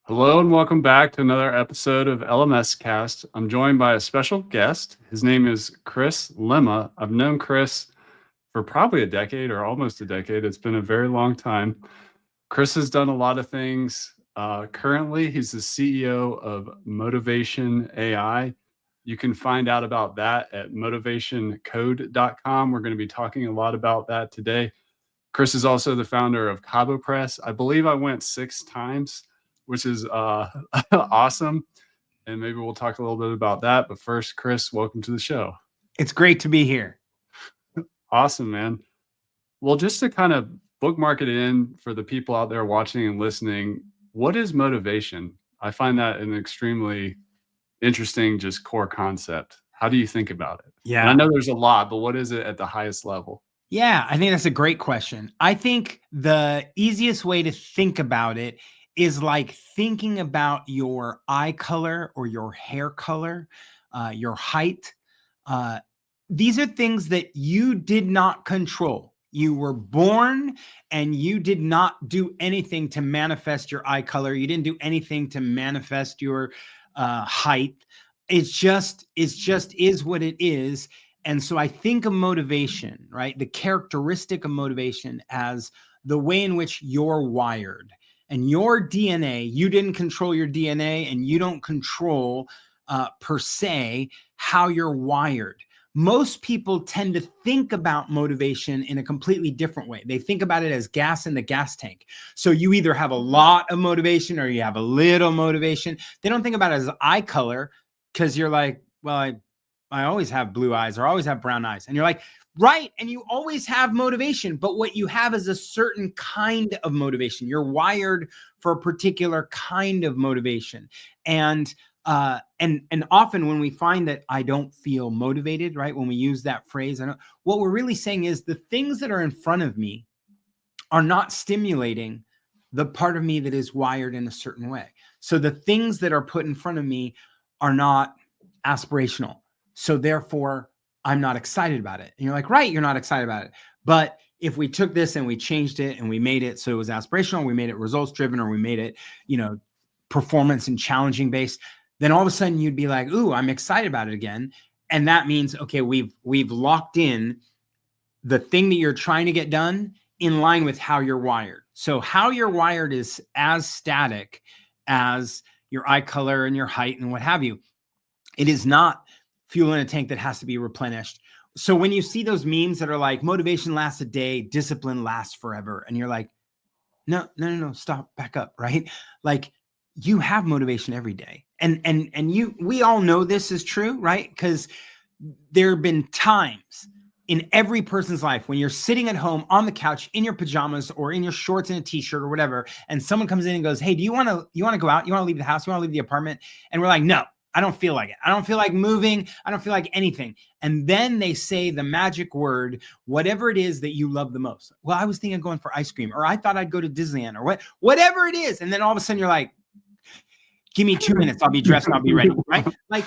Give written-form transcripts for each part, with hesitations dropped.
Hello and welcome back to another episode of LMS Cast. I'm joined by a special guest. His name is Chris Lema. I've known Chris for probably a decade or almost a decade. It's been a very long time. Chris has done a lot of things. Currently, he's the CEO of Motivation AI. You can find out about that at MotivationCode.com. We're going to be talking a lot about that today. Chris is also the founder of Cabo Press. I believe I went 6 times, which is awesome. And maybe we'll talk a little bit about that. But first, Chris, welcome to the show. It's great to be here. Awesome, man. Well, just to kind of bookmark it in for the people out there watching and listening, what is motivation? I find that an extremely interesting, just core concept. How do you think about it? Yeah. And I know there's a lot, but what is it at the highest level? Yeah, I think that's a great question. I think the easiest way to think about it is like thinking about your eye color or your hair color, your height. These are things that you did not control. You were born and you did not do anything to manifest your eye color. You didn't do anything to manifest your height. It's just is what it is. And so I think of motivation, right? The characteristic of motivation as the way in which you're wired. And your DNA, you didn't control your DNA and you don't control per se how you're wired. Most people tend to think about motivation in a completely different way. They think about it as gas in the gas tank. So you either have a lot of motivation or you have a little motivation. They don't think about it as eye color because you're like, well, I always have blue eyes or always have brown eyes. And you're like, right. And you always have motivation, but what you have is a certain kind of motivation. You're wired for a particular kind of motivation. And often when we find that I don't feel motivated, right? When we use that phrase, what we're really saying is the things that are in front of me are not stimulating the part of me that is wired in a certain way. So the things that are put in front of me are not aspirational. So therefore, I'm not excited about it. And you're like, right, you're not excited about it. But if we took this and we changed it and we made it so it was aspirational, we made it results driven, or we made it, performance and challenging based, then all of a sudden you'd be like, ooh, I'm excited about it again. And that means, okay, we've locked in the thing that you're trying to get done in line with how you're wired. So how you're wired is as static as your eye color and your height and what have you. It is not fuel in a tank that has to be replenished. So when you see those memes that are like motivation lasts a day, discipline lasts forever. And you're like, no, stop, back up, right? Like you have motivation every day. And we all know this is true, right? Because there have been times in every person's life when you're sitting at home on the couch in your pajamas or in your shorts and a t-shirt or whatever, and someone comes in and goes, hey, do you want to go out? You want to leave the house? You want to leave the apartment? And we're like, no, I don't feel like it. I don't feel like moving. I don't feel like anything. And then they say the magic word, whatever it is that you love the most. Well, I was thinking of going for ice cream, or I thought I'd go to Disneyland, or whatever it is. And then all of a sudden you're like, give me 2 minutes. I'll be dressed and I'll be ready, right? Like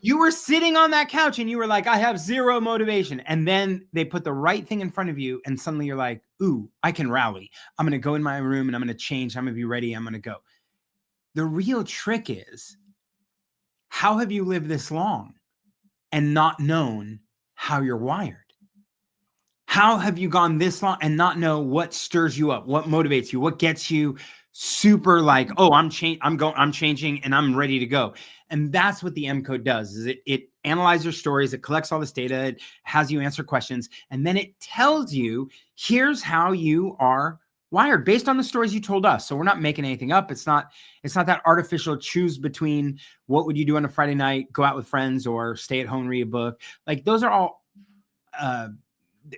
you were sitting on that couch and you were like, I have zero motivation. And then they put the right thing in front of you. And suddenly you're like, ooh, I can rally. I'm going to go in my room and I'm going to change. I'm going to be ready. I'm going to go. The real trick is, how have you lived this long and not known how you're wired? How have you gone this long and not know what stirs you up, what motivates you, what gets you super like, oh, I'm changing and I'm ready to go. And that's what the MCode does, is it analyzes your stories, it collects all this data, it has you answer questions, and then it tells you, here's how you are wired based on the stories you told us. So we're not making anything up. It's not that artificial choose between what would you do on a Friday night, go out with friends, or stay at home, read a book. Like those are all,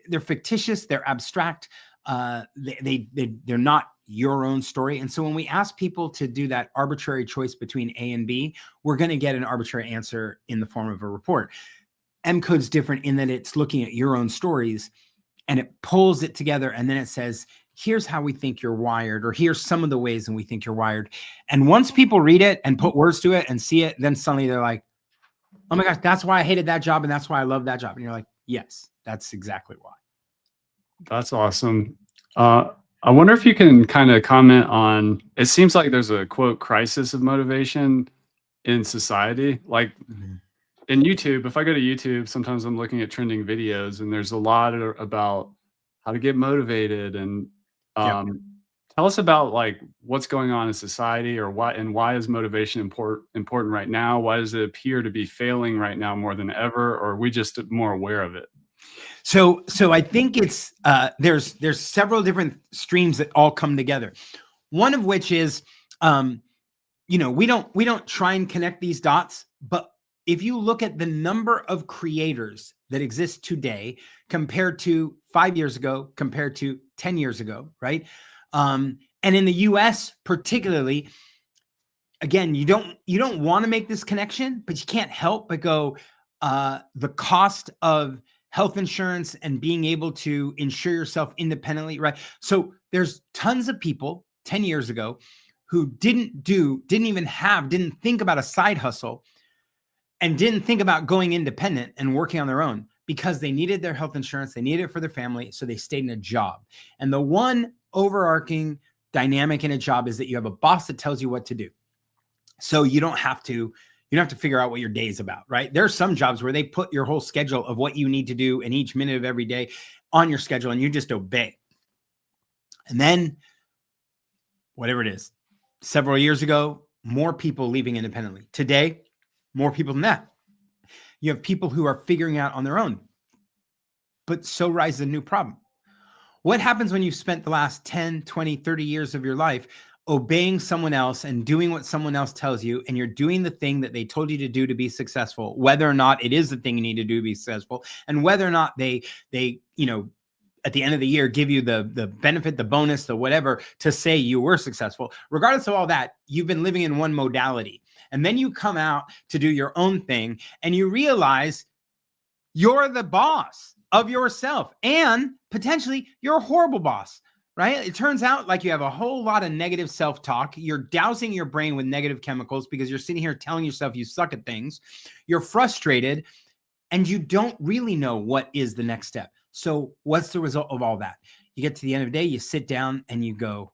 they're fictitious, they're abstract, they're not your own story. And so when we ask people to do that arbitrary choice between A and B, we're going to get an arbitrary answer in the form of a report. MCode's different in that it's looking at your own stories and it pulls it together. And then it says, here's how we think you're wired, or here's some of the ways in we think you're wired. And once people read it and put words to it and see it, then suddenly they're like, oh my gosh, that's why I hated that job. And that's why I love that job. And you're like, yes, that's exactly why. That's awesome. I wonder if you can kind of comment on, it seems like there's a quote crisis of motivation in society. Like Mhm. in YouTube, if I go to YouTube, sometimes I'm looking at trending videos and there's a lot about how to get motivated and Yep. um, tell us about like what's going on in society or why is motivation important right now? Why does it appear to be failing right now more than ever? Or are we just more aware of it? So I think it's there's several different streams that all come together. One of which is we don't try and connect these dots, but if you look at the number of creators that exist today compared to 5 years ago, compared to 10 years ago, right? And in the US particularly, again, you don't want to make this connection, but you can't help but go, the cost of health insurance and being able to insure yourself independently, right? So there's tons of people 10 years ago who didn't think about a side hustle and didn't think about going independent and working on their own because they needed their health insurance, they needed it for their family, so they stayed in a job. And the one overarching dynamic in a job is that you have a boss that tells you what to do. So you don't have to figure out what your day is about, right? There are some jobs where they put your whole schedule of what you need to do in each minute of every day on your schedule and you just obey. And then whatever it is, several years ago, more people leaving independently. Today, more people than that. You have people who are figuring out on their own, but so rises a new problem. What happens when you've spent the last 10, 20, 30 years of your life obeying someone else and doing what someone else tells you, and you're doing the thing that they told you to do to be successful, whether or not it is the thing you need to do to be successful, and whether or not they at the end of the year give you the benefit, the bonus, the whatever to say you were successful. Regardless of all that, you've been living in one modality. And then you come out to do your own thing and you realize you're the boss of yourself and potentially you're a horrible boss, right? It turns out like you have a whole lot of negative self-talk. You're dousing your brain with negative chemicals because you're sitting here telling yourself you suck at things. You're frustrated and you don't really know what is the next step. So what's the result of all that? You get to the end of the day, you sit down and you go,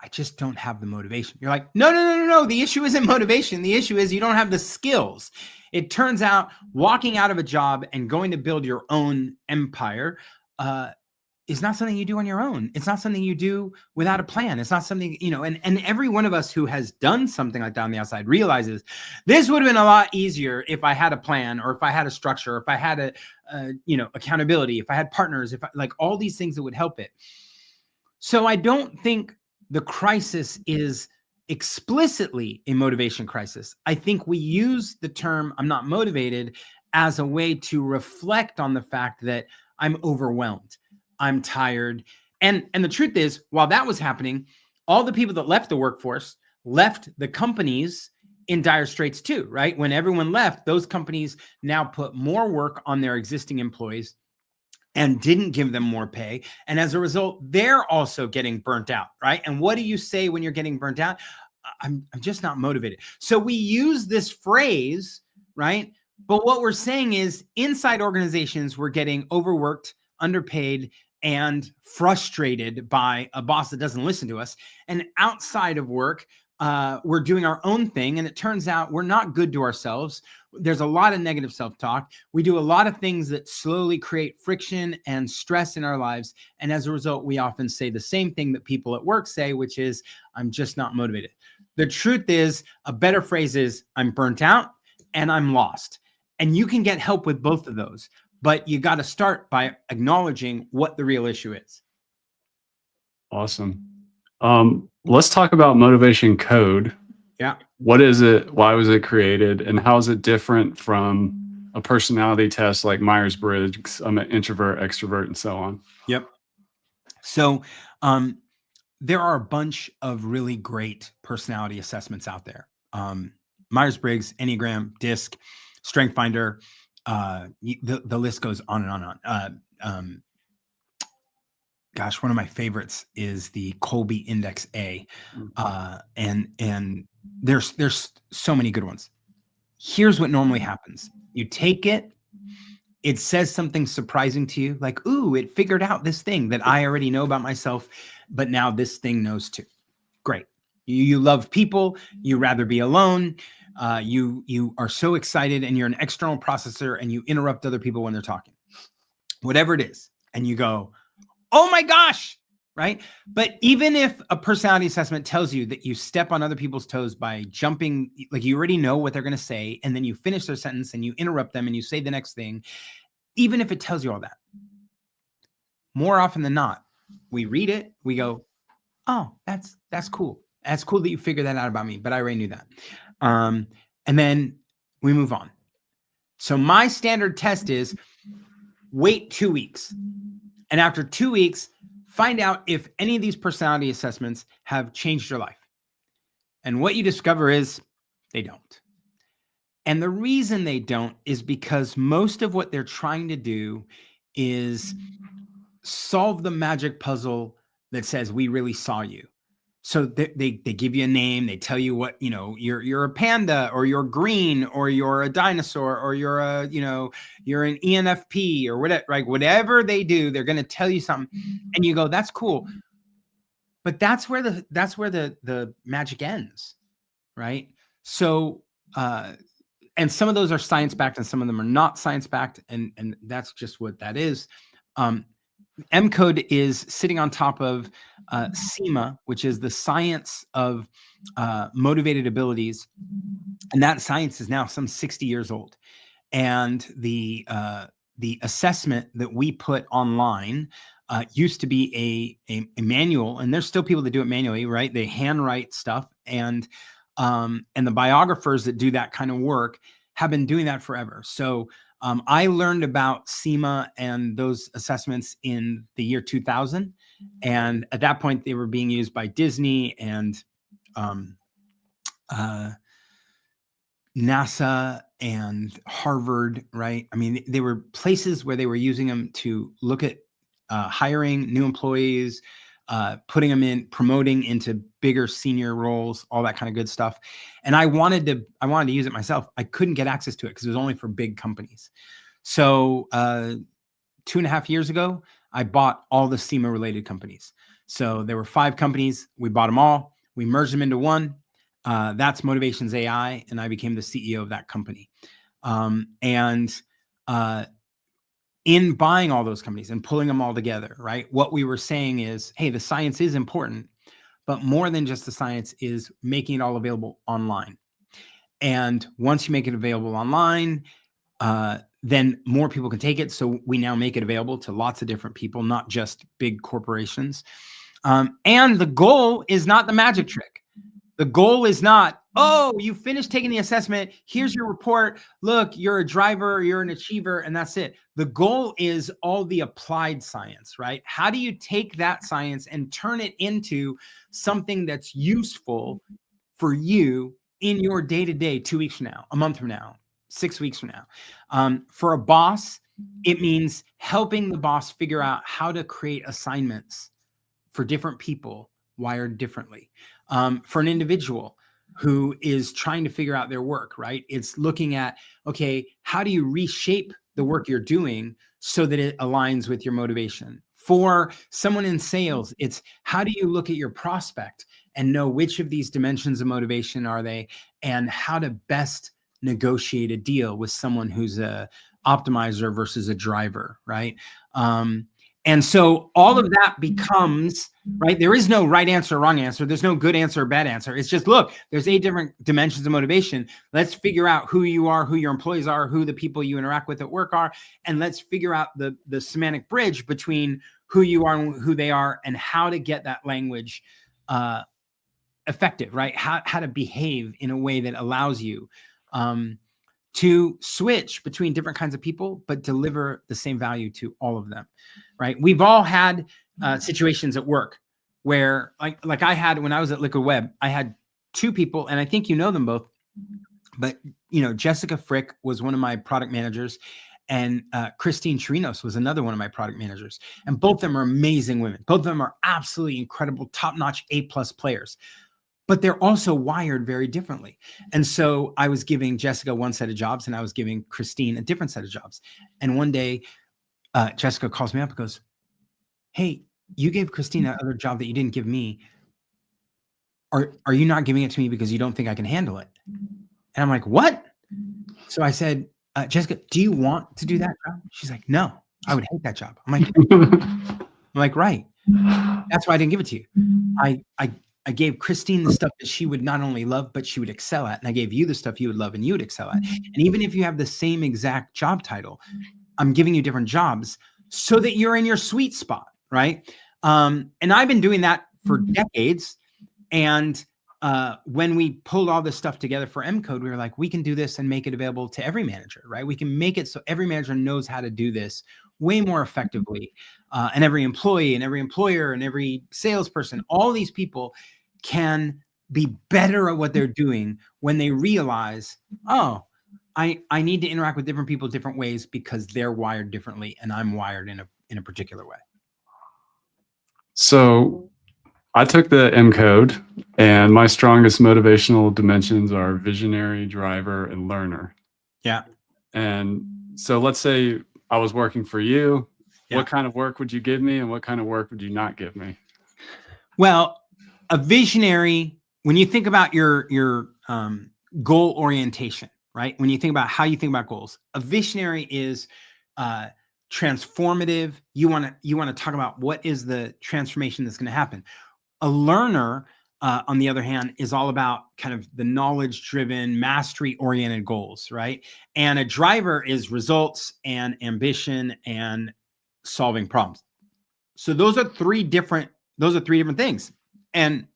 I just don't have the motivation. You're like, no. The issue isn't motivation. The issue is you don't have the skills. It turns out walking out of a job and going to build your own empire is not something you do on your own. It's not something you do without a plan. It's not something, and every one of us who has done something like that on the outside realizes this would have been a lot easier if I had a plan or if I had a structure, or if I had accountability, if I had partners, if I, like all these things that would help it. So I don't think the crisis is explicitly a motivation crisis. I think we use the term I'm not motivated as a way to reflect on the fact that I'm overwhelmed, I'm tired. And the truth is, while that was happening, all the people that left the workforce left the companies in dire straits too, right? When everyone left, those companies now put more work on their existing employees and didn't give them more pay. And as a result, they're also getting burnt out, right? And what do you say when you're getting burnt out? I'm just not motivated. So we use this phrase, right? But what we're saying is inside organizations, we're getting overworked, underpaid, and frustrated by a boss that doesn't listen to us. And outside of work, we're doing our own thing. And it turns out we're not good to ourselves. There's a lot of negative self-talk. We do a lot of things that slowly create friction and stress in our lives. And as a result, we often say the same thing that people at work say, which is, I'm just not motivated. The truth is, a better phrase is, I'm burnt out and I'm lost. And you can get help with both of those, but you got to start by acknowledging what the real issue is. Awesome. Let's talk about motivation code. Yeah. What is it? Why was it created? And how is it different from a personality test like Myers-Briggs? I'm an introvert, extrovert, and so on. Yep. So there are a bunch of really great personality assessments out there. Myers-Briggs, Enneagram, DISC, Strength Finder, the list goes on and on and on. Gosh, one of my favorites is the Colby Index A, and there's so many good ones. Here's what normally happens: you take it, it says something surprising to you, like, ooh, it figured out this thing that I already know about myself, but now this thing knows too. Great. You love people. You rather be alone. You are so excited, and you're an external processor, and you interrupt other people when they're talking, whatever it is. And you go, oh my gosh, right? But even if a personality assessment tells you that you step on other people's toes by jumping, like you already know what they're going to say, and then you finish their sentence and you interrupt them and you say the next thing, even if it tells you all that, more often than not, we read it, we go, oh, that's cool. That's cool that you figured that out about me, but I already knew that. And then we move on. So my standard test is wait 2 weeks. And after 2 weeks, find out if any of these personality assessments have changed your life. And what you discover is they don't. And the reason they don't is because most of what they're trying to do is solve the magic puzzle that says we really saw you. So they give you a name, they tell you what, you're a panda, or you're green, or you're a dinosaur, or you're you're an ENFP, or whatever, right? Whatever they do, they're going to tell you something, and you go, that's cool. But that's where the magic ends, right? So and some of those are science-backed and some of them are not science-backed, and that's just what that is. MCode is sitting on top of Lema, which is the science of motivated abilities. And that science is now some 60 years old. And the assessment that we put online used to be a manual, and there's still people that do it manually, right? They handwrite stuff, and the biographers that do that kind of work have been doing that forever. So I learned about Lema and those assessments in the year 2000. And at that point, they were being used by Disney and NASA and Harvard, right? I mean, they were places where they were using them to look at hiring new employees, putting them in, promoting into bigger senior roles, all that kind of good stuff. And I wanted to use it myself. I couldn't get access to it because it was only for big companies. So 2.5 years ago, I bought all the Lema related companies. So there were 5 companies. We bought them all. We merged them into one. That's Motivations AI, and I became the CEO of that company. In buying all those companies and pulling them all together, right? What we were saying is, hey, the science is important, but more than just the science is making it all available online. And once you make it available online, then more people can take it. So we now make it available to lots of different people, not just big corporations. And the goal is not the magic trick. The goal is not, oh, you finished taking the assessment, here's your report, look, you're a driver, you're an achiever, and that's it. The goal is all the applied science, right? How do you take that science and turn it into something that's useful for you in your day-to-day 2 weeks from now, a month from now, 6 weeks from now? For a boss, it means helping the boss figure out how to create assignments for different people wired differently. For an individual who is trying to figure out their work, right? It's looking at, okay, how do you reshape the work you're doing so that it aligns with your motivation? For someone in sales, it's how do you look at your prospect and know which of these dimensions of motivation are they, and how to best negotiate a deal with someone who's a optimizer versus a driver, right? And so all of that becomes, right? There is no right answer or wrong answer. There's no good answer or bad answer. It's just, look, there's 8 different dimensions of motivation. Let's figure out who you are, who your employees are, who the people you interact with at work are. And let's figure out the semantic bridge between who you are and who they are, and how to get that language effective, right? How to behave in a way that allows you to switch between different kinds of people, but deliver the same value to all of them, right? We've all had situations at work where, like I had when I was at Liquid Web, I had 2 people, and I think you know them both, but Jessica Frick was one of my product managers, and Christine Chirinos was another one of my product managers. And both of them are amazing women. Both of them are absolutely incredible, top-notch A+ players. but they're also wired very differently. And so I was giving Jessica one set of jobs and I was giving Christine a different set of jobs. And one day, Jessica calls me up and goes, "Hey, you gave Christine that other job that you didn't give me. Are you not giving it to me because you don't think I can handle it?" And I'm like, "What?" So I said, "Jessica, do you want to do that job?" She's like, "No, I would hate that job." I'm like, "Right. That's why I didn't give it to you. I gave Christine the stuff that she would not only love, but she would excel at. And I gave you the stuff you would love and you would excel at. And even if you have the same exact job title, I'm giving you different jobs so that you're in your sweet spot, right?" And I've been doing that for decades. And when we pulled all this stuff together for MCode, we were like, we can do this and make it available to every manager, right? We can make it so every manager knows how to do this way more effectively. And every employee and every employer and every salesperson, all these people can be better at what they're doing when they realize, oh, I need to interact with different people different ways because they're wired differently and I'm wired in a particular way. So I took the MCode, and my strongest motivational dimensions are visionary, driver, and learner. Yeah. And so let's say I was working for you. Yeah. What kind of work would you give me, and what kind of work would you not give me? Well, a visionary, when you think about your goal orientation, right? When you think about how you think about goals, a visionary is transformative. You want to talk about what is the transformation that's going to happen. A learner, on the other hand, is all about kind of the knowledge-driven, mastery-oriented goals, right? And a driver is results and ambition and solving problems. So those are three different things. And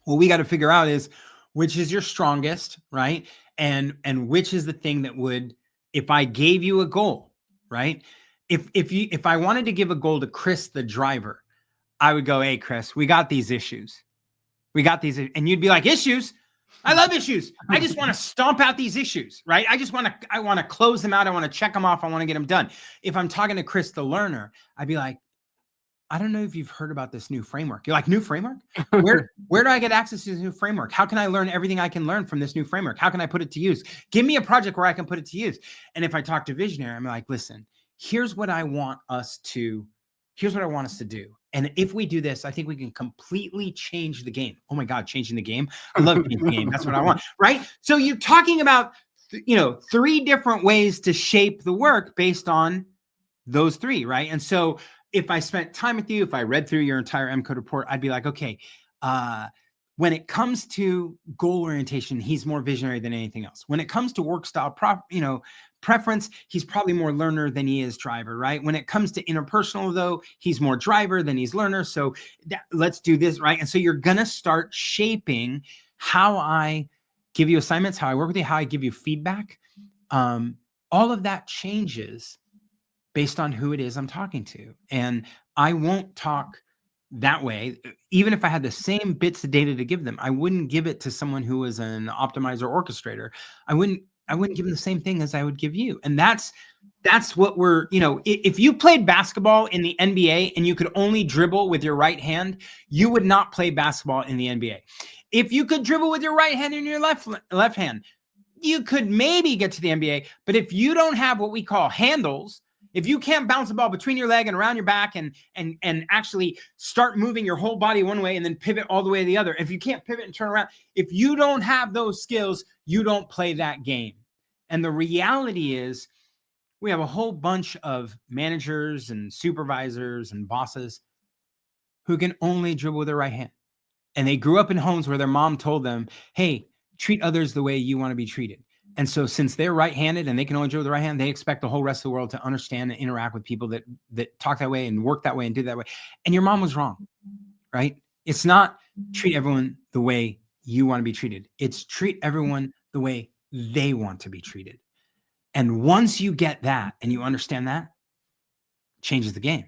what we got to figure out is which is your strongest, right? And which is the thing that would, if I gave you a goal, right? If I wanted to give a goal to Chris, the driver, I would go, "Hey, Chris, we got these issues. We got these." And you'd be like, "Issues? I love issues. I just want to stomp out these issues, right? I want to close them out. I want to check them off. I want to get them done." If I'm talking to Chris, the learner, I'd be like, "I don't know if you've heard about this new framework." You're like, "New framework? Where do I get access to this new framework? How can I learn everything I can learn from this new framework? How can I put it to use? Give me a project where I can put it to use." And if I talk to visionary, I'm like, "Listen, here's what I want us to do. And if we do this, I think we can completely change the game." Oh my God, changing the game. I love changing the game. That's what I want, right? So you're talking about, three different ways to shape the work based on those three, right? And so if I spent time with you, if I read through your entire MCode report, I'd be like, okay, when it comes to goal orientation, he's more visionary than anything else. When it comes to work style, preference, he's probably more learner than he is driver, right? When it comes to interpersonal, though, he's more driver than he's learner. So let's do this, right? And so you're going to start shaping how I give you assignments, how I work with you, how I give you feedback. All of that changes based on who it is I'm talking to. And I won't talk that way. Even if I had the same bits of data to give them, I wouldn't give it to someone who is an optimizer orchestrator. I wouldn't give them the same thing as I would give you. And that's what we're, if you played basketball in the NBA and you could only dribble with your right hand, you would not play basketball in the NBA. If you could dribble with your right hand and your left hand, you could maybe get to the NBA. But if you don't have what we call handles, if you can't bounce the ball between your leg and around your back and actually start moving your whole body one way and then pivot all the way to the other, if you can't pivot and turn around, if you don't have those skills, you don't play that game. And the reality is we have a whole bunch of managers and supervisors and bosses who can only dribble with their right hand. And they grew up in homes where their mom told them, "Hey, treat others the way you want to be treated." And so since they're right-handed and they can only dribble with the right hand, they expect the whole rest of the world to understand and interact with people that talk that way and work that way and do that way. And your mom was wrong, right? It's not treat everyone the way you want to be treated. It's treat everyone the way they want to be treated. And once you get that and you understand that, it changes the game.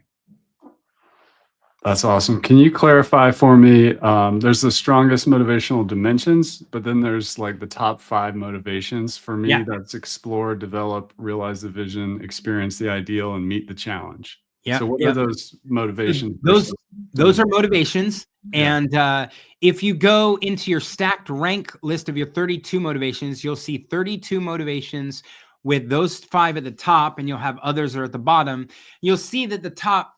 That's awesome. Can you clarify for me? There's the strongest motivational dimensions, but then there's like the top 5 motivations for me. Yeah. That's explore, develop, realize the vision, experience the ideal, and meet the challenge. Yeah. So what are those motivations? Those are motivations. Yeah. And if you go into your stacked rank list of your 32 motivations, you'll see 32 motivations with those 5 at the top, and you'll have others that are at the bottom. You'll see that the top,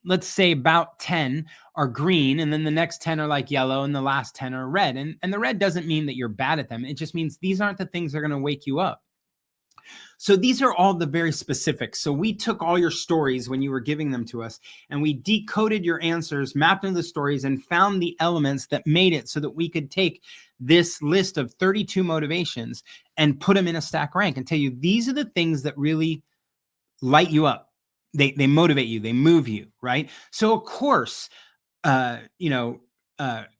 let's say about 10 are green, and then the next 10 are like yellow, and the last 10 are red. And the red doesn't mean that you're bad at them. It just means these aren't the things that are going to wake you up. So these are all the very specifics. So we took all your stories when you were giving them to us, and we decoded your answers, mapped into the stories, and found the elements that made it so that we could take this list of 32 motivations and put them in a stack rank and tell you, these are the things that really light you up. They motivate you, they move you, right? So of course,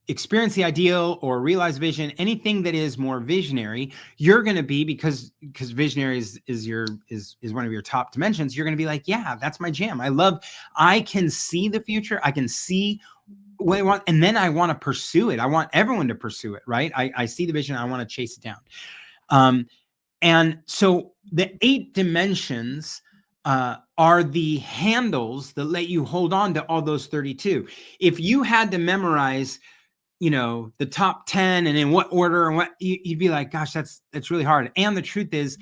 experience the ideal or realize vision, anything that is more visionary, you're going to be, because visionary is one of your top dimensions. You're going to be like, yeah, that's my jam. I can see the future. I can see what I want. And then I want to pursue it. I want everyone to pursue it. Right. I see the vision. I want to chase it down. And so the 8 dimensions are the handles that let you hold on to all those 32. If you had to memorize, the top 10 and in what order and what, you'd be like, gosh, that's really hard. And the truth is,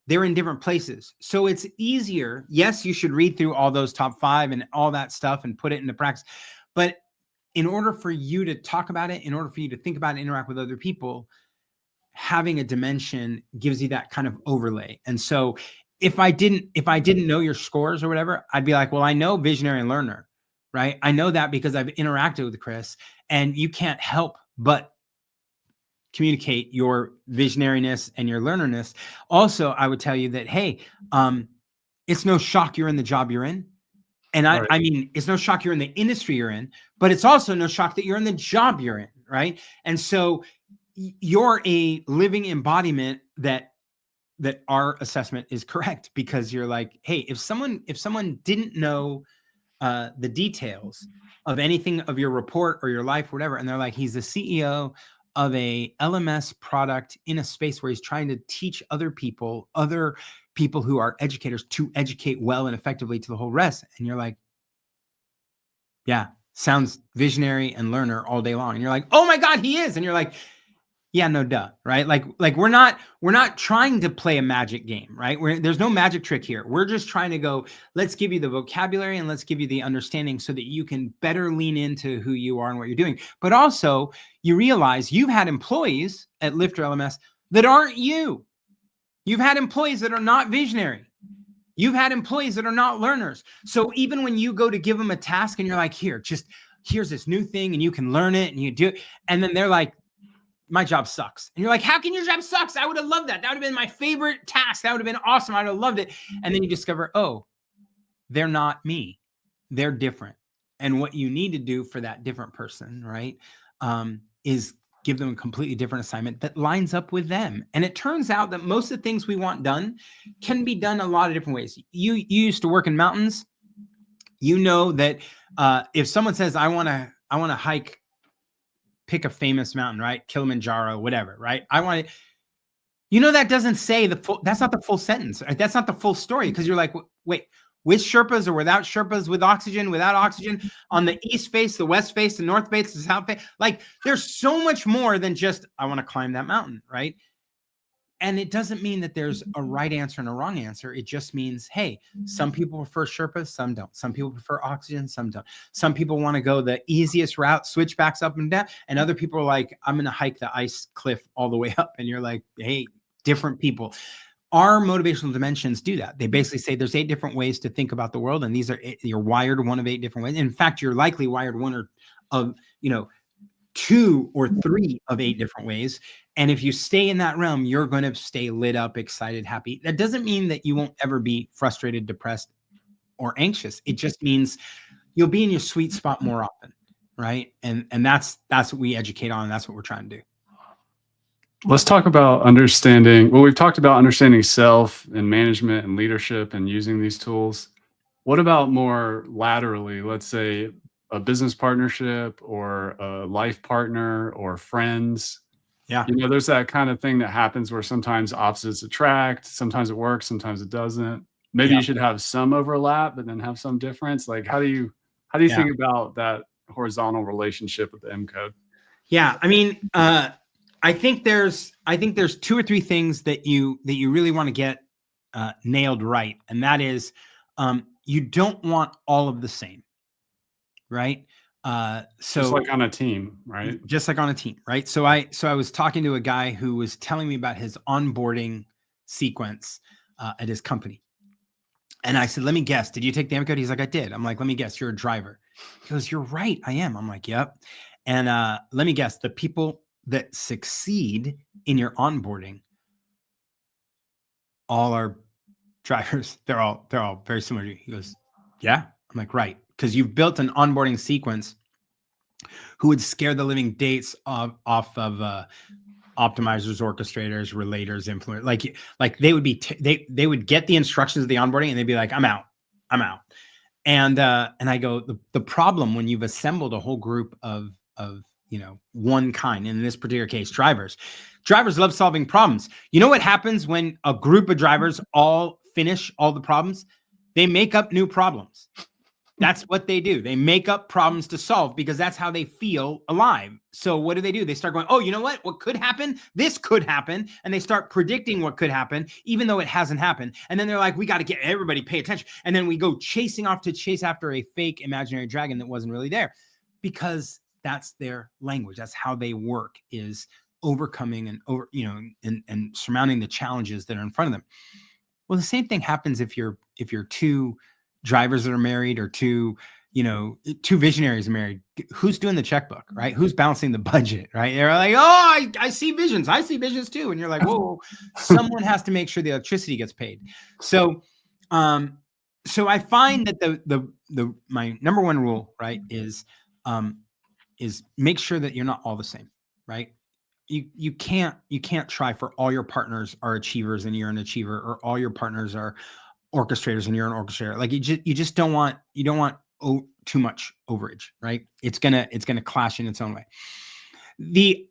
they're in different places. So it's easier. Yes, you should read through all those top 5 and all that stuff and put it into practice. But in order for you to talk about it, in order for you to think about it, interact with other people, having a dimension gives you that kind of overlay. And so if I didn't know your scores or whatever, I'd be like, well, I know visionary and learner, right? I know that because I've interacted with Chris, and you can't help but communicate your visionariness and your learnerness. Also, I would tell you that, hey, it's no shock you're in the job you're in. And I mean, it's no shock you're in the industry you're in, but it's also no shock that you're in the job you're in, right? And so you're a living embodiment that our assessment is correct, because you're like, hey, if someone didn't know the details of anything of your report or your life, or whatever, and they're like, he's the CEO of a LMS product in a space where he's trying to teach other people who are educators to educate well and effectively to the whole rest. And you're like, yeah, sounds visionary and learner all day long. And you're like, oh my God, he is. And you're like, yeah, no duh, right? Like we're not trying to play a magic game, right? There's no magic trick here. We're just trying to go, let's give you the vocabulary and let's give you the understanding so that you can better lean into who you are and what you're doing. But also, you realize you've had employees at Lyft or LMS that aren't you. You've had employees that are not visionary. You've had employees that are not learners. So even when you go to give them a task and you're like, here's this new thing and you can learn it and you do it, and then they're like, my job sucks. And you're like, how can your job sucks? I would have loved that. That would have been my favorite task. That would have been awesome. I would have loved it. And then you discover, oh, they're not me. They're different. And what you need to do for that different person, right, is give them a completely different assignment that lines up with them. And it turns out that most of the things we want done can be done a lot of different ways. You used to work in mountains. You know that if someone says, I want to hike, pick a famous mountain, right? Kilimanjaro, whatever, right? that doesn't say that's not the full sentence. Right? That's not the full story, because you're like, wait, with Sherpas or without Sherpas, with oxygen, without oxygen, on the east face, the west face, the north face, the south face. Like, there's so much more than just, I want to climb that mountain, right? And it doesn't mean that there's a right answer and a wrong answer. It just means, hey, some people prefer Sherpas, some don't. Some people prefer oxygen, some don't. Some people want to go the easiest route, switchbacks up and down. And other people are like, I'm going to hike the ice cliff all the way up. And you're like, hey, different people. Our motivational dimensions do that. They basically say there's 8 different ways to think about the world. And these are, you're wired one of 8 different ways. In fact, you're likely wired one of 2 or 3 of 8 different ways. And if you stay in that realm, you're going to stay lit up, excited, happy. That doesn't mean that you won't ever be frustrated, depressed, or anxious. It just means you'll be in your sweet spot more often, right? And that's what we educate on, and that's what we're trying to do. Let's talk about understanding. Well, we've talked about understanding self and management and leadership and using these tools. What about more laterally? Let's say a business partnership or a life partner or friends. Yeah. There's that kind of thing that happens where sometimes opposites attract, sometimes it works, sometimes it doesn't. Maybe you should have some overlap, but then have some difference. Like, how do you think about that horizontal relationship with the MCode? Yeah, I mean, I think there's 2 or 3 things that you really want to get nailed right, and that is you don't want all of the same, right? Just So like on a team, right? just like on a team, right? So I was talking to a guy who was telling me about his onboarding sequence at his company. And I said, let me guess, did you take the MCode? He's like, I did. I'm like, let me guess, you're a driver. He goes, you're right, I am. I'm like, yep. And let me guess, the people that succeed in your onboarding all are drivers. They're all very similar to you. He goes, yeah. I'm like, right. Because you've built an onboarding sequence who would scare the living dates off of optimizers, orchestrators, relators, influencers. Like they would be they would get the instructions of the onboarding and they'd be like, I'm out. And I go, the problem when you've assembled a whole group of one kind, in this particular case, drivers love solving problems. You know what happens when a group of drivers all finish all the problems? They make up new problems. That's what they do. They make up problems to solve because that's how they feel alive. So what do? They start going, oh, you know what? What could happen? This could happen. And they start predicting what could happen, even though it hasn't happened. And then they're like, we got to get everybody pay attention. And then we go chasing off to chase after a fake imaginary dragon that wasn't really there, because that's their language. That's how they work, is overcoming and surmounting the challenges that are in front of them. Well, the same thing happens if you're 2 drivers that are married, or 2 visionaries are married. Who's doing the checkbook, right? Who's balancing the budget, right? They're like, oh, I see visions. I see visions too. And you're like, whoa, someone has to make sure the electricity gets paid. So, I find that my number 1 rule, right, is make sure that you're not all the same, right? You can't try for all your partners are achievers and you're an achiever, or all your partners are orchestrators and you're an orchestrator. Like you just don't want too much overage, right? It's gonna clash in its own way. The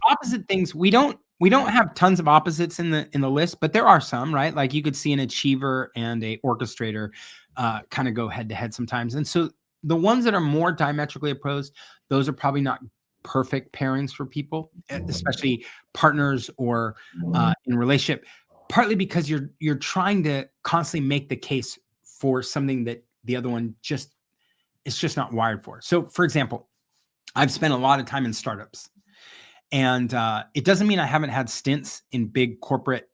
opposite things, we don't have tons of opposites in the list, but there are some, right? Like you could see an achiever and a orchestrator kind of go head to head sometimes. And so the ones that are more diametrically opposed, those are probably not perfect pairings for people, especially partners or in relationship, partly because you're trying to constantly make the case for something that the other one is just not wired for. So for example, I've spent a lot of time in startups, and it doesn't mean I haven't had stints in big corporate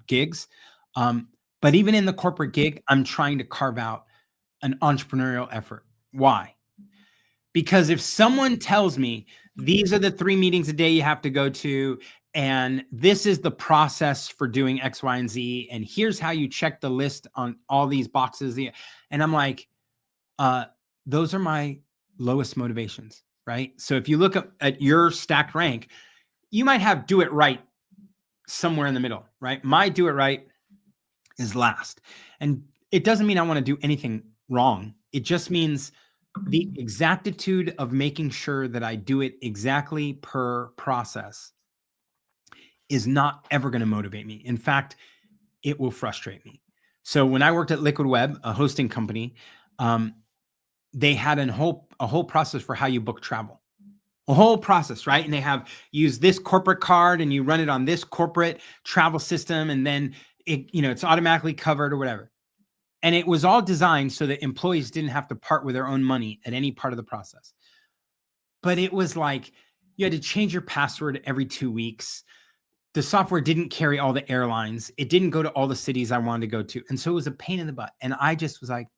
gigs. But even in the corporate gig, I'm trying to carve out an entrepreneurial effort. Why? Because if someone tells me these are the 3 meetings a day you have to go to, and this is the process for doing X, Y, and Z, and here's how you check the list on all these boxes, and I'm like, those are my lowest motivations, right? So if you look at your stacked rank, you might have do it right somewhere in the middle, right? My do it right is last. And it doesn't mean I want to do anything wrong. It just means the exactitude of making sure that I do it exactly per process is not ever going to motivate me. In fact, it will frustrate me. So when I worked at Liquid Web, a hosting company, they had a whole process for how you book travel. A whole process, right? And they have use this corporate card and you run it on this corporate travel system, and then it's automatically covered or whatever. And it was all designed so that employees didn't have to part with their own money at any part of the process. But it was like you had to change your password every 2 weeks. The software didn't carry all the airlines. It didn't go to all the cities I wanted to go to. And so it was a pain in the butt. And I just was like,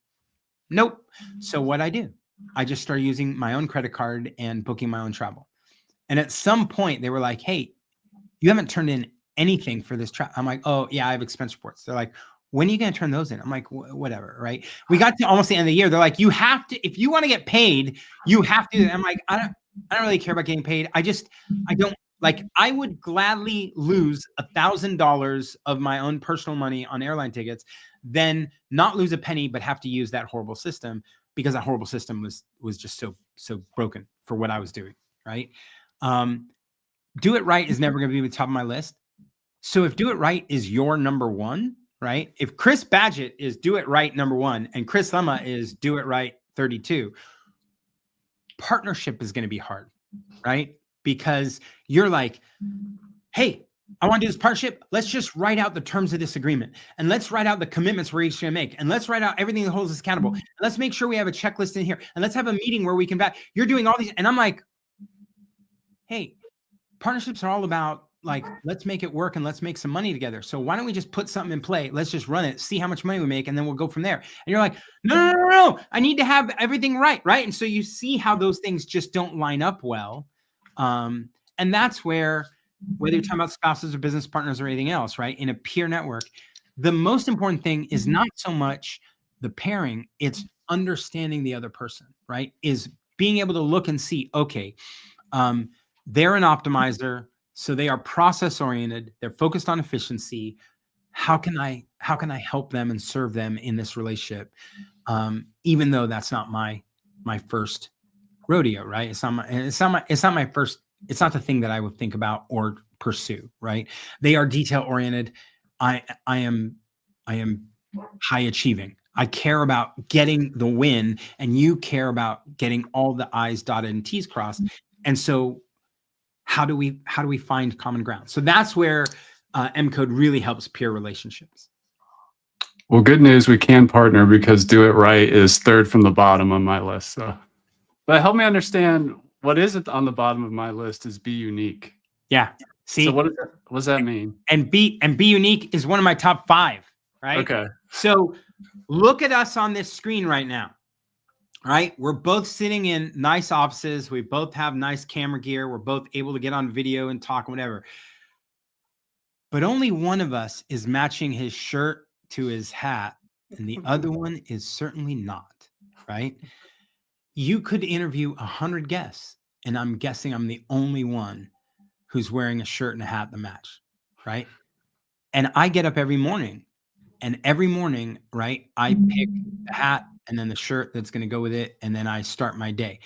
nope. So what I do, I just started using my own credit card and booking my own travel. And at some point they were like, hey, you haven't turned in anything for this travel. I'm like, oh yeah, I have expense reports. They're like, when are you going to turn those in? I'm like, whatever. Right. We got to almost the end of the year. They're like, you have to, if you want to get paid, you have to. I'm like, I don't really care about getting paid. I don't like, I would gladly lose $1,000 of my own personal money on airline tickets than not lose a penny, but have to use that horrible system, because that horrible system was just so broken for what I was doing. Right. Do it right is never going to be the top of my list. So if do it right is your number 1, right? If Chris Badgett is do it right number 1 and Chris Lema is do it right 32, Partnership is going to be hard, right? Because you're like, hey, I want to do this partnership. Let's just write out the terms of this agreement, and let's write out the commitments we're each going to make, and let's write out everything that holds us accountable. And let's make sure we have a checklist in here, and let's have a meeting where we can back. You're doing all these, and I'm like, hey, partnerships are all about like, let's make it work and let's make some money together. So why don't we just put something in play? Let's just run it, see how much money we make, and then we'll go from there. And you're like, no, I need to have everything right. And so you see how those things just don't line up well. And that's where, whether you're talking about spouses or business partners or anything else, right? In a peer network, the most important thing is not so much the pairing, it's understanding the other person, right? Is being able to look and see, okay, they're an optimizer, so they are process oriented. They're focused on efficiency. How can I help them and serve them in this relationship? Even though that's not my first rodeo, right? It's not my first. It's not the thing that I would think about or pursue, right? They are detail oriented. I am high achieving. I care about getting the win, and you care about getting all the I's dotted and T's crossed. And so how do we find common ground? So that's where MCode really helps peer relationships. Well, good news, we can partner because Do It Right is third from the bottom on my list. So, but help me understand, what is it on the bottom of my list is be unique. Yeah. See, so what does that mean? And be unique is one of my top 5, right? Okay. So look at us on this screen right now. Right? We're both sitting in nice offices. We both have nice camera gear. We're both able to get on video and talk, whatever. But only one of us is matching his shirt to his hat, and the other one is certainly not, right? You could interview 100 guests, and I'm guessing I'm the only one who's wearing a shirt and a hat that match, right? And I get up every morning, and every morning, right, I pick the hat and then the shirt that's going to go with it, and then I start my day.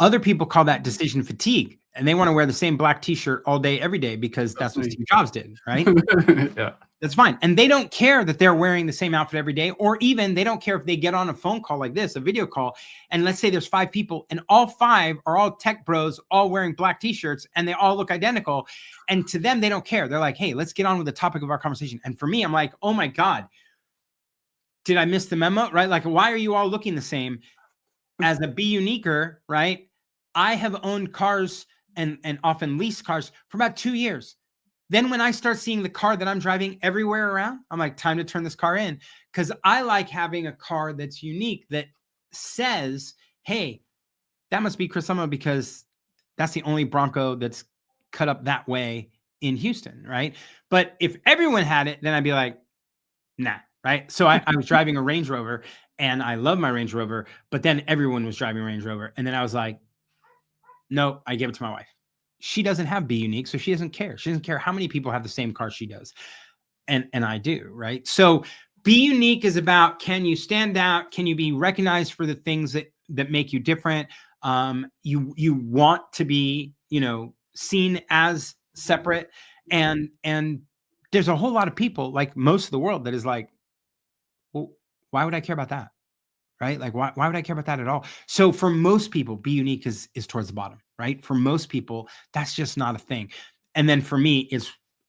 Other people call that decision fatigue, and they want to wear the same black t-shirt all day, every day, because that's what Steve Jobs did, right? Yeah. That's fine. And they don't care that they're wearing the same outfit every day, or even they don't care if they get on a phone call like this, a video call, and let's say there's 5 people, and all 5 are all tech bros, all wearing black t-shirts, and they all look identical. And to them, they don't care. They're like, hey, let's get on with the topic of our conversation. And for me, I'm like, oh my God, did I miss the memo? Right? Like, why are you all looking the same? As a be uniquer, right? I have owned cars and often leased cars for about 2 years. Then when I start seeing the car that I'm driving everywhere around, I'm like, time to turn this car in, because I like having a car that's unique, that says, hey, that must be Chris Lema because that's the only Bronco that's cut up that way in Houston, right? But if everyone had it, then I'd be like, nah. Right. So I was driving a Range Rover, and I love my Range Rover, but then everyone was driving a Range Rover. And then I was like, no, I gave it to my wife. She doesn't have Be Unique, so she doesn't care. She doesn't care how many people have the same car she does. And I do, right? So Be Unique is about, can you stand out? Can you be recognized for the things that make you different? You want to be, seen as separate. And there's a whole lot of people, like most of the world, that is like, well, why would I care about that? Right? Like, why would I care about that at all? So for most people, Be Unique is towards the bottom, right? For most people, that's just not a thing. And then for me,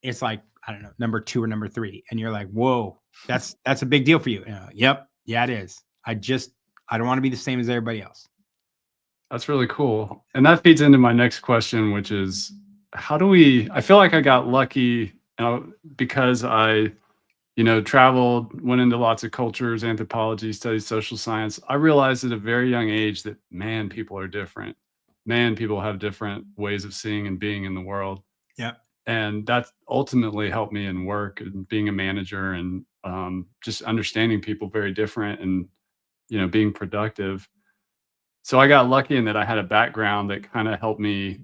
it's like, I don't know, number 2 or number 3. And you're like, whoa, that's a big deal for you. Yep. Yeah, it is. I don't want to be the same as everybody else. That's really cool. And that feeds into my next question, which is, I feel like I got lucky because I traveled, went into lots of cultures, anthropology, studied social science. I realized at a very young age that, man, people are different. Man, people have different ways of seeing and being in the world. Yeah. And that ultimately helped me in work and being a manager, and just understanding people very different, and, being productive. So I got lucky in that I had a background that kind of helped me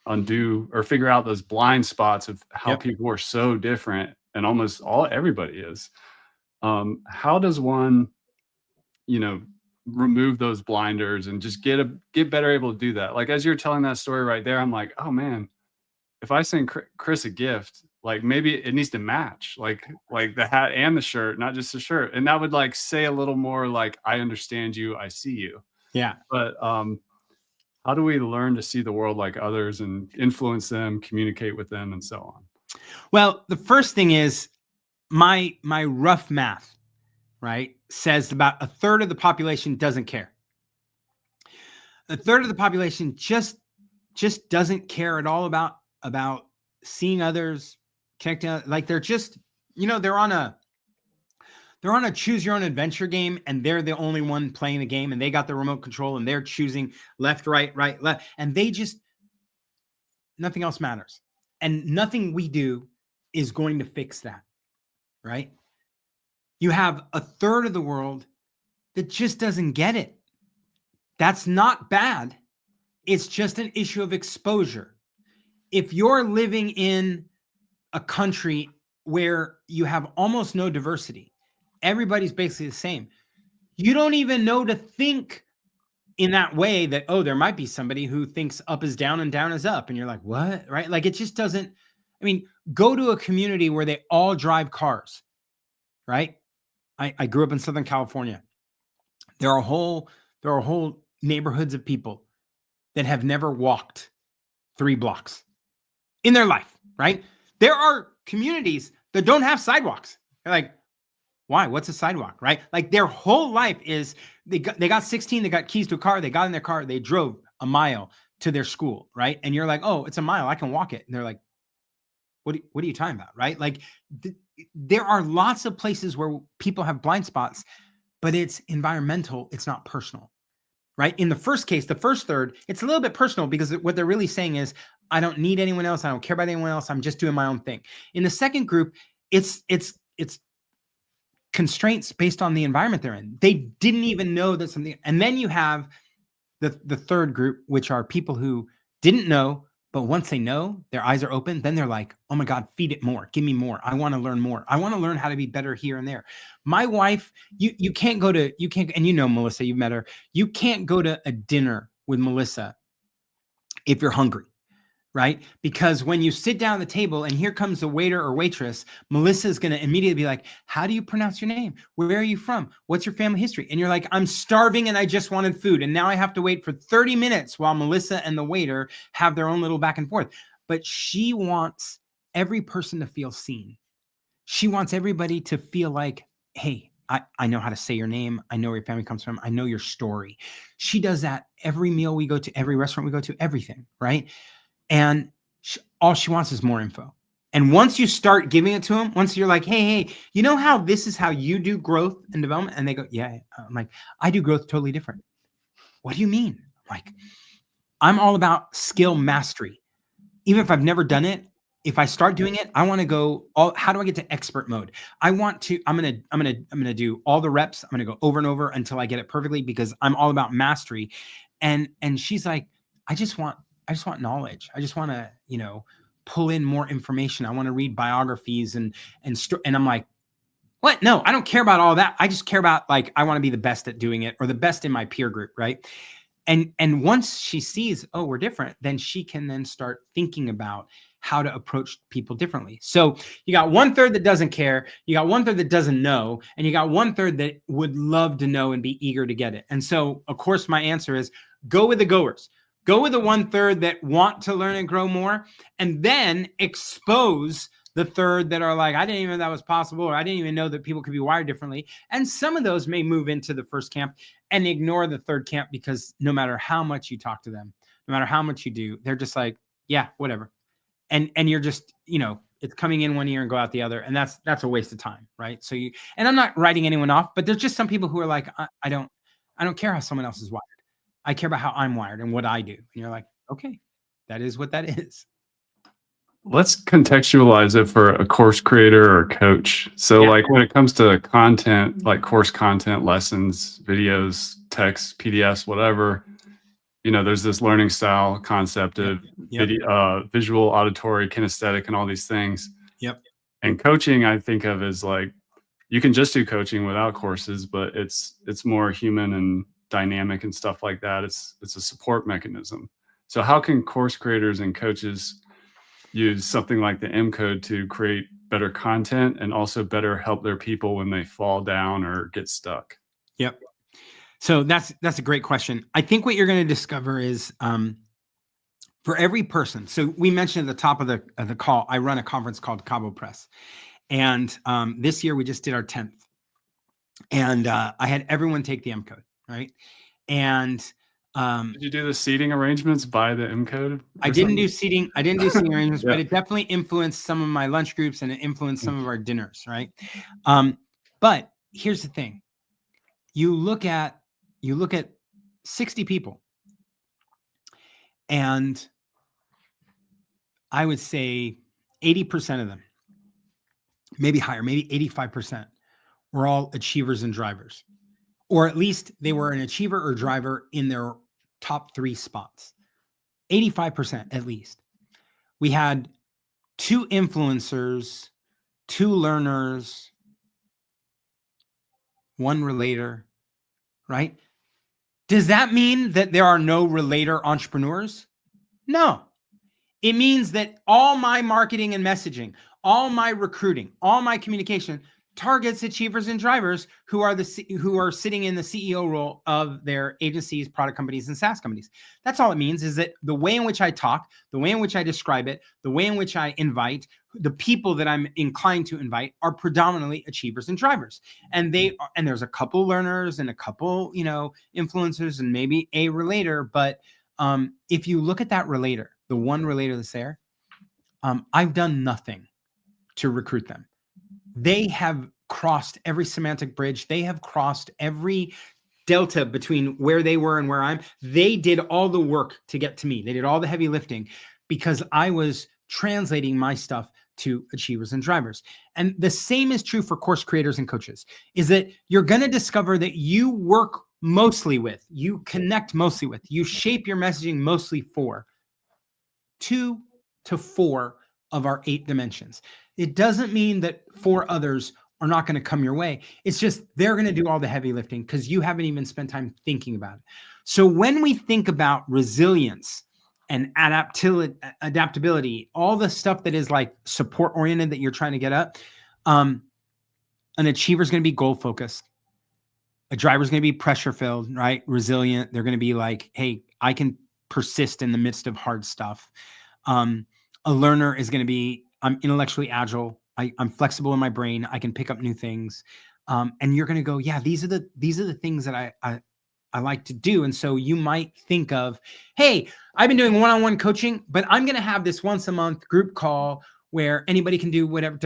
undo or figure out those blind spots of how people are so different. And almost everybody is. How does one, remove those blinders and just get better able to do that? Like, as you're telling that story right there, I'm like, oh man, if I send Chris a gift, like maybe it needs to match, like the hat and the shirt, not just the shirt. And that would like say a little more like, I understand you, I see you. Yeah. But How do we learn to see the world like others and influence them, communicate with them, and so on? Well, the first thing is my rough math, right, says about a third of the population doesn't care. A third of the population just doesn't care at all about seeing others, connecting. Like they're just, they're on a choose your own adventure game, and they're the only one playing the game, and they got the remote control, and they're choosing left, right, right, left, and they just, nothing else matters, and nothing we do is going to fix that, right? You have a third of the world that just doesn't get it. That's not bad. It's just an issue of exposure. If you're living in a country where you have almost no diversity, everybody's basically the same, you don't even know to think in that way that, oh, there might be somebody who thinks up is down and down is up. And you're like, what? Right? Like it just doesn't, I mean, go to a community where they all drive cars, right? I grew up in Southern California. There are whole neighborhoods of people that have never walked 3 blocks in their life, right? There are communities that don't have sidewalks. They're like, why? What's a sidewalk, right? Like their whole life is they got 16, they got keys to a car, they got in their car, they drove a mile to their school, right? And you're like, oh, it's a mile, I can walk it. And they're like, what are you talking about, right? Like there are lots of places where people have blind spots, but it's environmental, it's not personal, right? In the first case, the first third, it's a little bit personal because what they're really saying is, I don't need anyone else, I don't care about anyone else, I'm just doing my own thing. In the second group, it's constraints based on the environment they're in. They didn't even know that something. And then you have the third group, which are people who didn't know, but once they know, their eyes are open, then they're like, oh my God, feed it more, give me more. I want to learn more. I want to learn how to be better here and there. My wife, you can't, and Melissa, you've met her. You can't go to a dinner with Melissa if you're hungry. Right? Because when you sit down at the table and here comes the waiter or waitress, Melissa's going to immediately be like, how do you pronounce your name? Where are you from? What's your family history? And you're like, I'm starving and I just wanted food. And now I have to wait for 30 minutes while Melissa and the waiter have their own little back and forth. But she wants every person to feel seen. She wants everybody to feel like, hey, I know how to say your name. I know where your family comes from. I know your story. She does that every meal we go to, every restaurant we go to, everything, right? And all she wants is more info. And once you start giving it to them, once you're like, hey, you know how this is how you do growth and development? And they go, yeah. I'm like, I do growth totally different. What do you mean? I'm like, I'm all about skill mastery. Even if I've never done it, if I start doing it, I want to go how do I get to expert mode? I'm going to do all the reps. I'm going to go over and over until I get it perfectly because I'm all about mastery. And she's like, I just want knowledge. I just want to, pull in more information. I want to read biographies and I'm like, what? No, I don't care about all that. I just care about like, I want to be the best at doing it or the best in my peer group. Right. And once she sees, oh, we're different, then she can then start thinking about how to approach people differently. So you got 1/3 that doesn't care. You got 1/3 that doesn't know. And you got 1/3 that would love to know and be eager to get it. And so, of course, my answer is go with the goers. Go with the 1/3 that want to learn and grow more, and then expose the third that are like, I didn't even know that was possible, or I didn't even know that people could be wired differently. And some of those may move into the first camp and ignore the third camp because no matter how much you talk to them, no matter how much you do, they're just like, yeah, whatever. And you're just, it's coming in one ear and go out the other. And that's a waste of time. Right. So and I'm not writing anyone off, but there's just some people who are like, I don't care how someone else is wired. I care about how I'm wired and what I do. And you're like, okay, that is what that is. Let's contextualize it for a course creator or coach. So like when it comes to content, like course content, lessons, videos, text, PDFs, whatever, there's this learning style concept of video, visual, auditory, kinesthetic, and all these things. Yep. And coaching, I think of as like, you can just do coaching without courses, but it's more human and dynamic and stuff like that. It's a support mechanism. So how can course creators and coaches use something like the MCode to create better content and also better help their people when they fall down or get stuck? Yep. So that's a great question. I think what you're going to discover is for every person. So we mentioned at the top of the call, I run a conference called Cabo Press, and this year we just did our 10th, and I had everyone take the MCode, right? And Did you do the seating arrangements by the MCode? I didn't do seating arrangements, Yeah. but it definitely influenced some of my lunch groups and it influenced some of our dinners, right? But here's the thing. You look at 60 people, and I would say 80% of them, maybe higher, maybe 85%, were all achievers and drivers, or at least they were an achiever or driver in their top 3 spots. 85% at least. We had 2 influencers, 2 learners, 1 relator, right? Does that mean that there are no relator entrepreneurs? No. It means that all my marketing and messaging, all my recruiting, all my communication targets achievers and drivers who are sitting in the CEO role of their agencies, product companies, and SaaS companies. That's all it means, is that the way in which I talk, the way in which I describe it, the way in which I invite, the people that I'm inclined to invite are predominantly achievers and drivers. And there's a couple learners and a couple, influencers and maybe a relator. But if you look at that relator, the one relator that's there, I've done nothing to recruit them. They have crossed every semantic bridge. They have crossed every delta between where they were and where I'm. They did all the work to get to me. They did all the heavy lifting because I was translating my stuff to achievers and drivers. And the same is true for course creators and coaches, is that you're going to discover that you work mostly with, you connect mostly with, you shape your messaging mostly for 2 to 4 of our 8 dimensions. It doesn't mean that 4 others are not going to come your way. It's just they're going to do all the heavy lifting because you haven't even spent time thinking about it. So when we think about resilience and adaptability, all the stuff that is like support oriented that you're trying to get up, an achiever is going to be goal focused. A driver is going to be pressure filled, right? Resilient. They're going to be like, hey, I can persist in the midst of hard stuff. A learner is going to be, I'm intellectually agile. I'm flexible in my brain. I can pick up new things. And you're going to go, yeah, these are the things that I like to do. And so you might think of, hey, I've been doing one-on-one coaching, but I'm going to have this once a month group call where anybody can do whatever,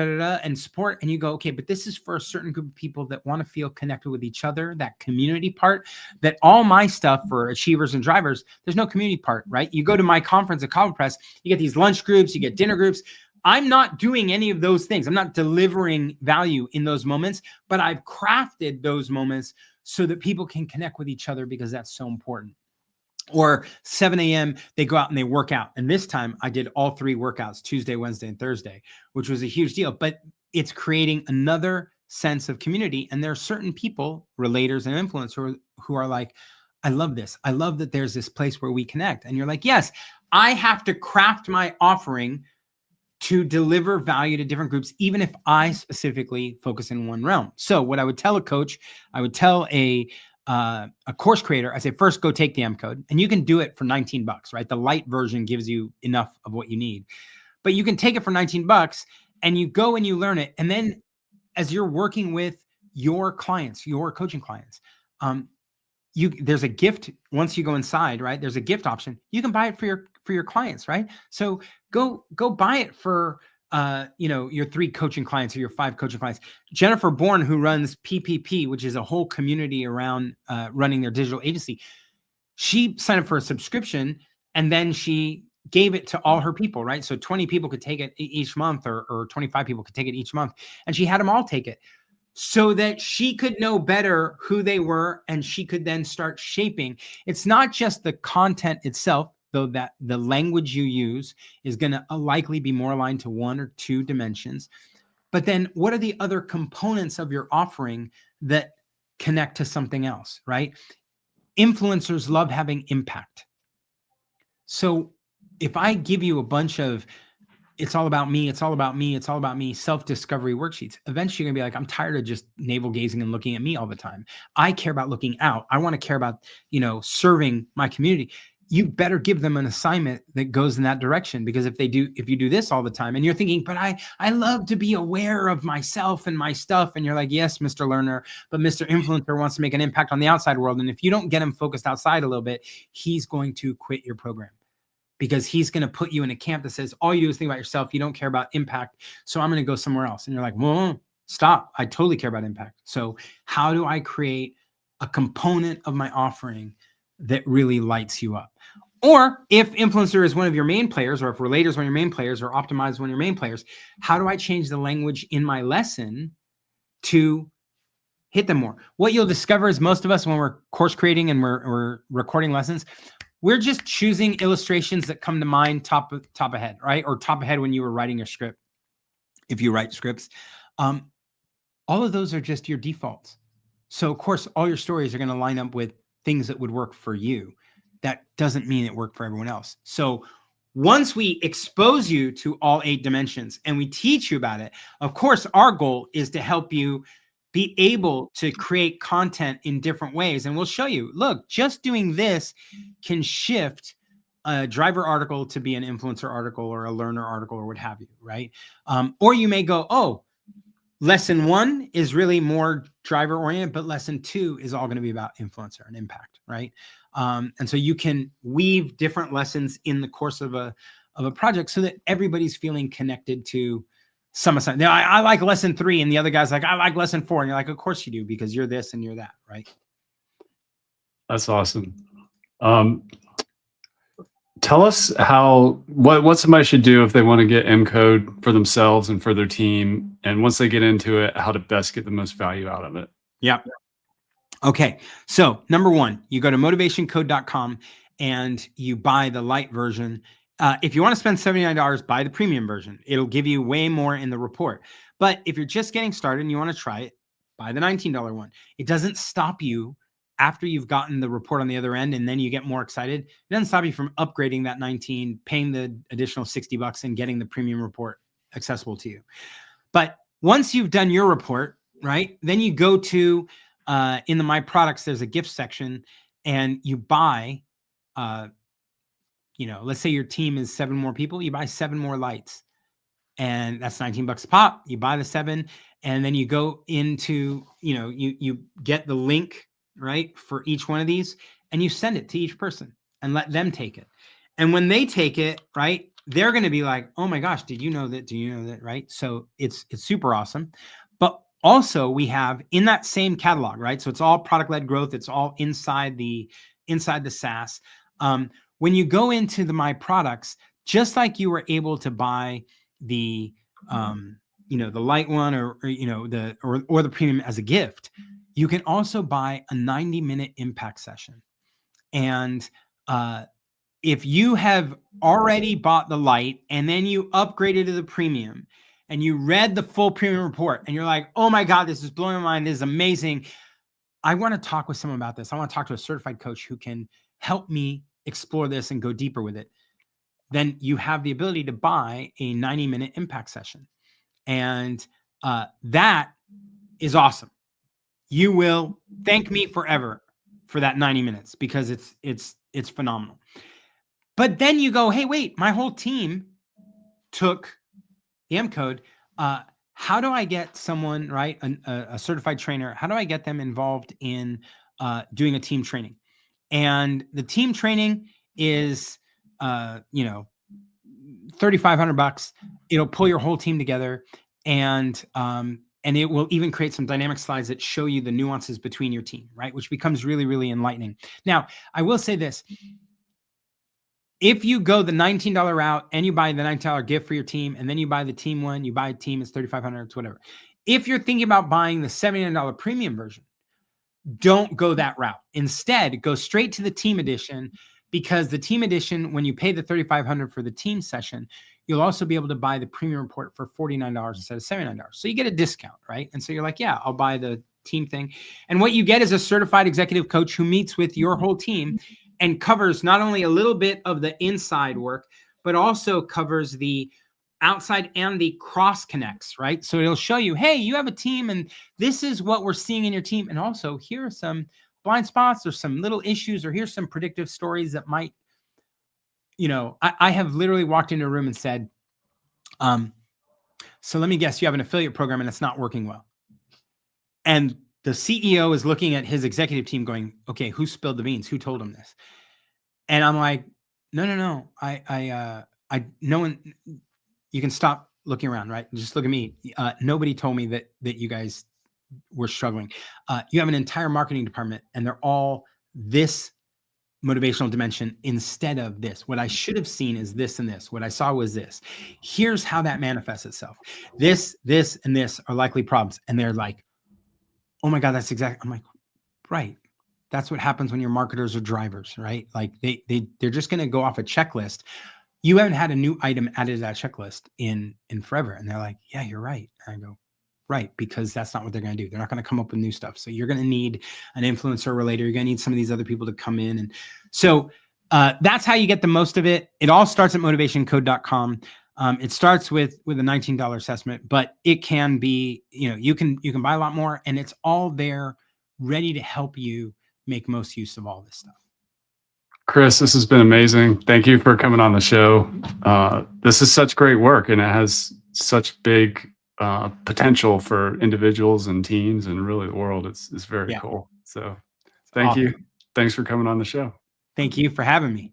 and support. And you go, okay, but this is for a certain group of people that want to feel connected with each other, that community part. That all my stuff for achievers and drivers, there's no community part, right? You go to my conference at Cabo Press, you get these lunch groups, you get dinner groups. I'm not doing any of those things. I'm not delivering value in those moments, but I've crafted those moments so that people can connect with each other because that's so important. Or 7 a.m., they go out and they work out. And this time I did all 3 workouts, Tuesday, Wednesday, and Thursday, which was a huge deal. But it's creating another sense of community. And there are certain people, relators and influencers, who are like, I love this. I love that there's this place where we connect. And you're like, yes, I have to craft my offering to deliver value to different groups, even if I specifically focus in one realm. So what I would tell a coach, I would tell a course creator, I say, first go take the MCode, and you can do it for $19, right? The light version gives you enough of what you need, but you can take it for $19 and you go and you learn it. And then as you're working with your clients, your coaching clients, there's a gift. Once you go inside, right? There's a gift option. You can buy it for your clients, right? So go buy it for your 3 coaching clients or your 5 coaching clients. Jennifer Bourne, who runs PPP, which is a whole community around running their digital agency, she signed up for a subscription and then she gave it to all her people, right? So 20 people could take it each month, or 25 people could take it each month, and she had them all take it so that she could know better who they were and she could then start shaping. It's not just the content itself, though, that the language you use is going to likely be more aligned to 1 or 2 dimensions. But then what are the other components of your offering that connect to something else, right? Influencers love having impact. So if I give you a bunch of it's all about me. It's all about me. It's all about me. Self-discovery worksheets. Eventually, you're gonna be like, I'm tired of just navel gazing and looking at me all the time. I care about looking out. I want to care about, serving my community. You better give them an assignment that goes in that direction, because if you do this all the time and you're thinking, but I love to be aware of myself and my stuff. And you're like, yes, Mr. Learner, but Mr. Influencer wants to make an impact on the outside world. And if you don't get him focused outside a little bit, he's going to quit your program, because he's going to put you in a camp that says, all you do is think about yourself. You don't care about impact. So I'm going to go somewhere else. And you're like, well, stop. I totally care about impact. So how do I create a component of my offering that really lights you up? Or if influencer is one of your main players, or if relator is one of your main players, or optimize is one of your main players, how do I change the language in my lesson to hit them more? What you'll discover is most of us, when we're course creating and we're recording lessons, we're just choosing illustrations that come to mind top ahead, right? Or top ahead when you were writing your script. If you write scripts, all of those are just your defaults. So of course, all your stories are going to line up with things that would work for you. That doesn't mean it worked for everyone else. So once we expose you to all 8 dimensions and we teach you about it, of course, our goal is to help you be able to create content in different ways. And we'll show you, look, just doing this can shift a driver article to be an influencer article or a learner article or what have you, right? Or you may go, oh, lesson 1 is really more driver oriented, but lesson 2 is all going to be about influencer and impact, right? And so you can weave different lessons in the course of a project so that everybody's feeling connected to some assignment. Now, I like lesson 3, and the other guy's like, I like lesson 4. And you're like, of course you do, because you're this and you're that, right? That's awesome. Tell us what somebody should do if they want to get MCode for themselves and for their team. And once they get into it, how to best get the most value out of it. Yeah. Okay. So number 1, you go to motivationcode.com and you buy the light version. If you want to spend $79, buy the premium version. It'll give you way more in the report. But if you're just getting started and you want to try it, buy the $19 one. It doesn't stop you after you've gotten the report on the other end and then you get more excited. It doesn't stop you from upgrading that 19, paying the additional $60 and getting the premium report accessible to you. But once you've done your report, right, then you go to in the My Products, there's a gift section, and you buy, let's say your team is 7 more people, you buy 7 more lights, and that's $19 a pop. You buy the 7, and then you go into, you get the link, right, for each one of these, and you send it to each person and let them take it. And when they take it, right, they're going to be like, oh my gosh, did you know that? Do you know that? Right. So it's super awesome. But also we have in that same catalog, right? So it's all product-led growth. It's all inside the SaaS. When you go into the My Products, just like you were able to buy the, the light one or the premium as a gift, you can also buy a 90-minute impact session. And if you have already bought the light and then you upgraded to the premium and you read the full premium report and you're like, oh my God, this is blowing my mind. This is amazing. I want to talk with someone about this. I want to talk to a certified coach who can help me explore this and go deeper with it. Then you have the ability to buy a 90-minute impact session. And that is awesome. You will thank me forever for that 90 minutes because it's phenomenal. But then you go, hey, wait, my whole team took the MCode. How do I get someone, right, a certified trainer, how do I get them involved in doing a team training? And the team training is, $3,500. It'll pull your whole team together, and it will even create some dynamic slides that show you the nuances between your team, right? Which becomes really, really enlightening. Now, I will say this. If you go the $19 route and you buy the $19 gift for your team, and then you buy the team one, you buy a team, it's $3,500, it's whatever. If you're thinking about buying the $79 premium version, don't go that route. Instead, go straight to the team edition, because the team edition, when you pay the $3,500 for the team session, you'll also be able to buy the premium report for $49 instead of $79. So you get a discount, right? And so you're like, yeah, I'll buy the team thing. And what you get is a certified executive coach who meets with your whole team and covers not only a little bit of the inside work, but also covers the outside and the cross connects, right? So it'll show you, hey, you have a team and this is what we're seeing in your team. And also here are some blind spots or some little issues, or here's some predictive stories that might, I have literally walked into a room and said, so let me guess, you have an affiliate program and it's not working well. And the CEO is looking at his executive team going, okay, who spilled the beans? Who told him this? And I'm like, no. No one, you can stop looking around, right? Just look at me. Nobody told me that you guys were struggling. You have an entire marketing department and they're all this motivational dimension instead of this. What I should have seen is this and this. What I saw was this. Here's how that manifests itself. This, and this are likely problems. And they're like, oh my God, that's exactly. I'm like, right. That's what happens when your marketers are drivers, right? Like they're just going to go off a checklist. You haven't had a new item added to that checklist in forever. And they're like, yeah, you're right. And I go, right, because that's not what they're going to do. They're not going to come up with new stuff. So you're going to need an influencer relator. You're going to need some of these other people to come in. And so that's how you get the most of it. It all starts at motivationcode.com. It starts with a $19 assessment, but it can be, you can buy a lot more, and it's all there ready to help you make most use of all this stuff. Chris, this has been amazing. Thank you for coming on the show. This is such great work, and it has such big potential for individuals and teams and really the world. It's very cool. So thank you. Thanks for coming on the show. Thank you for having me.